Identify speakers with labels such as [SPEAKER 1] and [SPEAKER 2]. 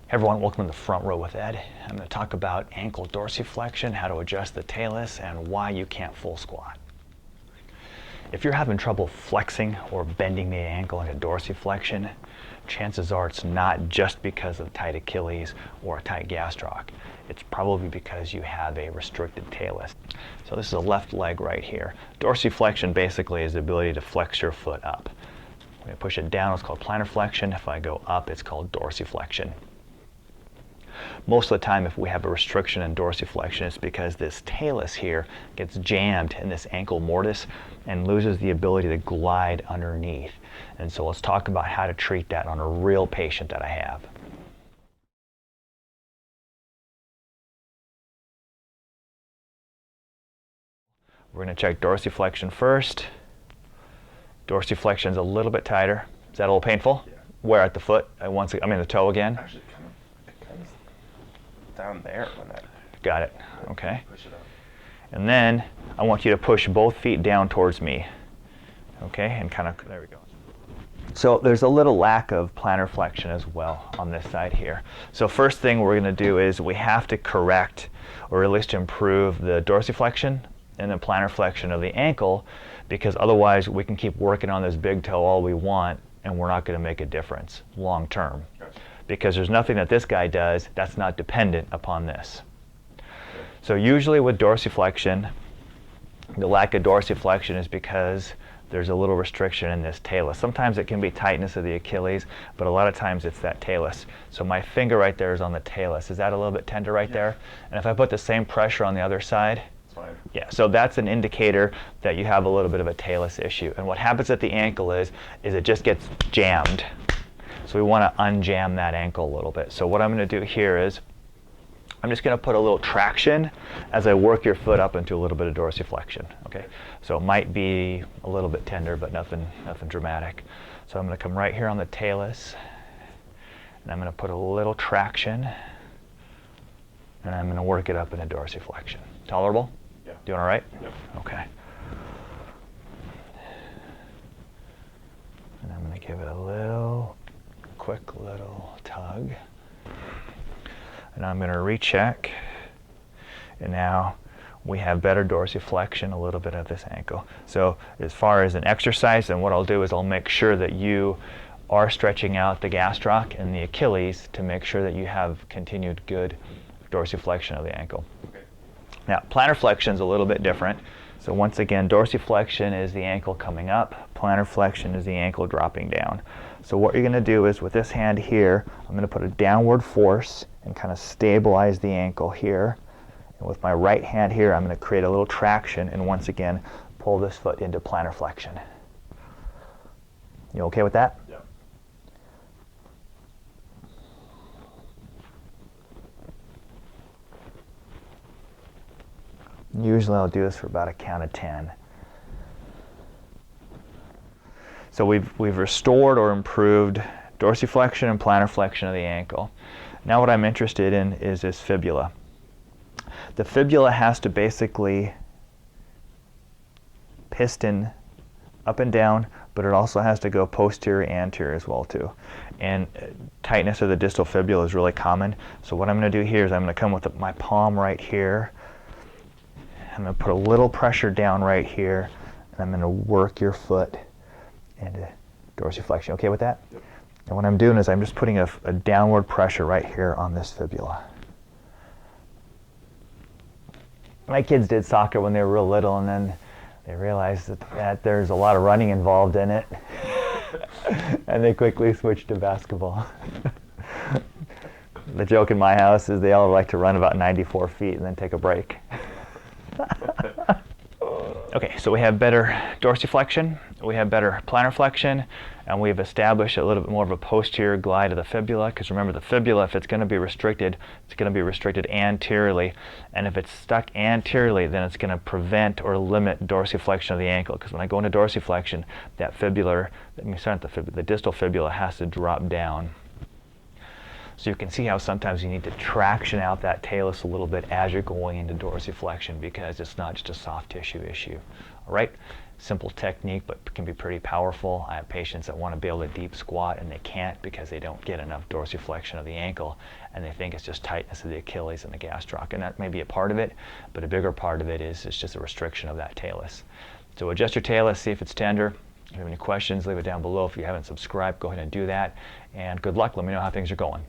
[SPEAKER 1] Hey everyone, welcome to the front row with Ed. I'm going to talk about ankle dorsiflexion, how to adjust the talus, and why you can't full squat. If you're having trouble flexing or bending the ankle into dorsiflexion, chances are it's not just because of tight Achilles or a tight gastroc. It's probably because you have a restricted talus. So this is a left leg right here. Dorsiflexion basically is the ability to flex your foot up. When I push it down, it's called plantar flexion. If I go up, it's called dorsiflexion. Most of the time, if we have a restriction in dorsiflexion, it's because this talus here gets jammed in this ankle mortise and loses the ability to glide underneath. And so let's talk about how to treat that on a real patient that I have. We're going to check dorsiflexion first. Dorsiflexion is a little bit tighter. Is that a little painful?
[SPEAKER 2] Yeah.
[SPEAKER 1] Where at the foot? The toe again?
[SPEAKER 2] Actually, kind of down there when I
[SPEAKER 1] Got it. Okay.
[SPEAKER 2] push it up.
[SPEAKER 1] And then I want you to push both feet down towards me. Okay, and kind of, there we go. So there's a little lack of plantar flexion as well on this side here. So first thing we're going to do is we have to correct, or at least improve, the dorsiflexion and the plantar flexion of the ankle, because otherwise we can keep working on this big toe all we want and we're not going to make a difference long term.
[SPEAKER 2] Gotcha.
[SPEAKER 1] Because there's nothing that this guy does that's not dependent upon this. So usually with dorsiflexion, the lack of dorsiflexion is because there's a little restriction in this talus. Sometimes it can be tightness of the Achilles, but a lot of times it's that talus. So my finger right there is on the talus. Is that a little bit tender right there? And if I put the same pressure on the other side,
[SPEAKER 2] It's fine.
[SPEAKER 1] yeah, so that's an indicator that you have a little bit of a talus issue. And what happens at the ankle is it just gets jammed. So we want to unjam that ankle a little bit. So what I'm going to do here is I'm just going to put a little traction as I work your foot up into a little bit of dorsiflexion. Okay, so it might be a little bit tender, but nothing dramatic. So I'm going to come right here on the talus, and I'm going to put a little traction, and I'm going to work it up into dorsiflexion. Tolerable?
[SPEAKER 2] Yeah.
[SPEAKER 1] Doing all right?
[SPEAKER 2] Yep.
[SPEAKER 1] Okay. And I'm going to give it a quick little tug. And I'm going to recheck. And now we have better dorsiflexion, a little bit of this ankle. So as far as an exercise, then what I'll do is I'll make sure that you are stretching out the gastroc and the Achilles to make sure that you have continued good dorsiflexion of the ankle.
[SPEAKER 2] Okay.
[SPEAKER 1] Now, plantar flexion is a little bit different. So once again, dorsiflexion is the ankle coming up. Plantar flexion is the ankle dropping down. So what you're going to do is with this hand here, I'm going to put a downward force and kind of stabilize the ankle here. And with my right hand here, I'm going to create a little traction and once again, pull this foot into plantar flexion. You okay with that?
[SPEAKER 2] Yeah.
[SPEAKER 1] Usually I'll do this for about a count of 10. So we've restored or improved dorsiflexion and plantar flexion of the ankle. Now what I'm interested in is this fibula. The fibula has to basically piston up and down, but it also has to go posterior anterior as well too. And tightness of the distal fibula is really common. So what I'm going to do here is I'm going to come with my palm right here. I'm going to put a little pressure down right here, and I'm going to work your foot into dorsiflexion. Okay with that?
[SPEAKER 2] Yep.
[SPEAKER 1] And what I'm doing is I'm just putting a downward pressure right here on this fibula. My kids did soccer when they were real little, and then they realized that there's a lot of running involved in it, and they quickly switched to basketball. The joke in my house is they all like to run about 94 feet and then take a break. Okay, so we have better dorsiflexion, we have better plantar flexion, and we've established a little bit more of a posterior glide of the fibula, because remember the fibula, if it's going to be restricted, it's going to be restricted anteriorly, and if it's stuck anteriorly, then it's going to prevent or limit dorsiflexion of the ankle, because when I go into dorsiflexion, that the distal fibula has to drop down. So So you can see how sometimes you need to traction out that talus a little bit as you're going into dorsiflexion because it's not just a soft tissue issue. All right, simple technique, but can be pretty powerful. I have patients that want to be able to deep squat and they can't because they don't get enough dorsiflexion of the ankle and they think it's just tightness of the Achilles and the gastroc, and that may be a part of it, but a bigger part of it is it's just a restriction of that talus. So adjust your talus, see if it's tender. If you have any questions, leave it down below. If you haven't subscribed, go ahead and do that. And good luck. Let me know how things are going.